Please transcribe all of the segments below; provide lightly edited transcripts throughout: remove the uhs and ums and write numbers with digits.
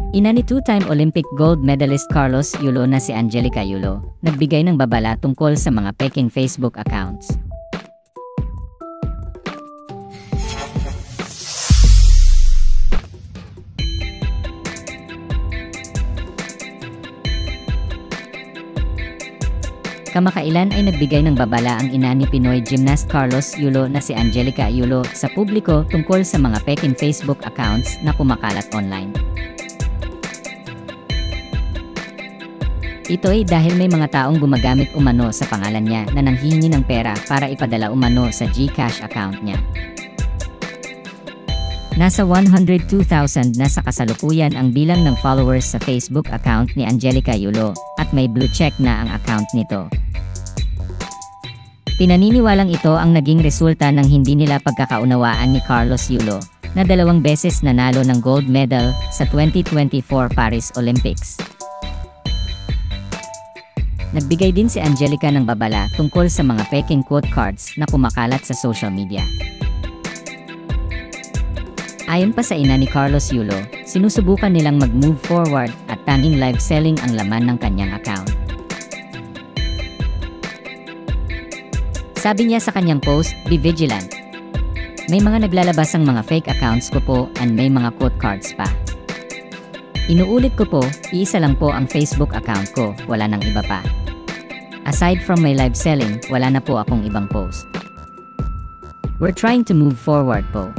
Ina ni two-time Olympic gold medalist Carlos Yulo na si Angelica Yulo, nagbigay ng babala tungkol sa mga peking Facebook accounts. Kamakailan ay nagbigay ng babala ang ina ni Pinoy gymnast Carlos Yulo na si Angelica Yulo sa publiko tungkol sa mga peking Facebook accounts na kumakalat online. Ito ay dahil may mga taong gumagamit umano sa pangalan niya na nanghihingi ng pera para ipadala umano sa GCash account niya. Nasa 102,000 na sa kasalukuyan ang bilang ng followers sa Facebook account ni Angelica Yulo at may blue check na ang account nito. Pinaniniwalang ito ang naging resulta ng hindi nila pagkakaunawaan ni Carlos Yulo na 2 beses nanalo ng gold medal sa 2024 Paris Olympics. Nagbigay din si Angelica ng babala tungkol sa mga peking quote cards na kumakalat sa social media. Ayon pa sa ina ni Carlos Yulo, sinusubukan nilang mag-move forward at tanging live selling ang laman ng kanyang account. Sabi niya sa kanyang post, "Be vigilant. May mga naglalabas ang mga fake accounts ko po and may mga quote cards pa. Inuulit ko po, iisa lang po ang Facebook account ko, wala nang iba pa. Aside from my live selling, wala na po akong ibang post. We're trying to move forward po.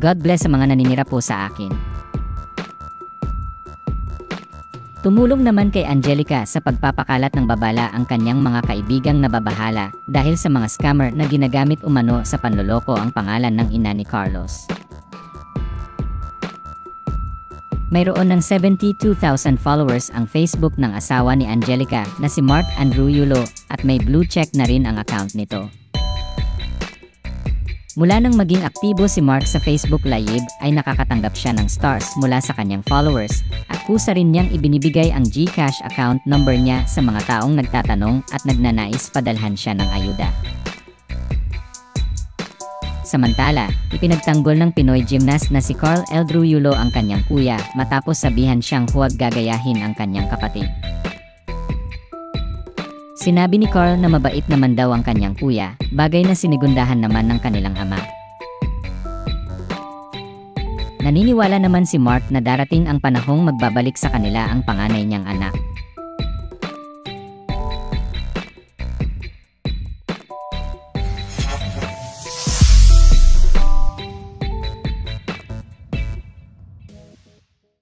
God bless sa mga naninira po sa akin." Tumulong naman kay Angelica sa pagpapakalat ng babala ang kanyang mga kaibigang nababahala dahil sa mga scammer na ginagamit umano sa panloloko ang pangalan ng ina ni Carlos. Mayroon ng 72,000 followers ang Facebook ng asawa ni Angelica na si Mark Andrew Yulo at may blue check na rin ang account nito. Mula nang maging aktibo si Mark sa Facebook Live ay nakakatanggap siya ng stars mula sa kanyang followers at kusa rin niyang ibinibigay ang GCash account number niya sa mga taong nagtatanong at nagnanais padalhan siya ng ayuda. Samantala, ipinagtanggol ng Pinoy gymnast na si Carl Eldrew Yulo ang kanyang kuya matapos sabihan siyang huwag gagayahin ang kanyang kapatid. Sinabi ni Carl na mabait naman daw ang kanyang kuya, bagay na sinigundahan naman ng kanilang ama. Naniniwala naman si Mark na darating ang panahong magbabalik sa kanila ang panganay niyang anak.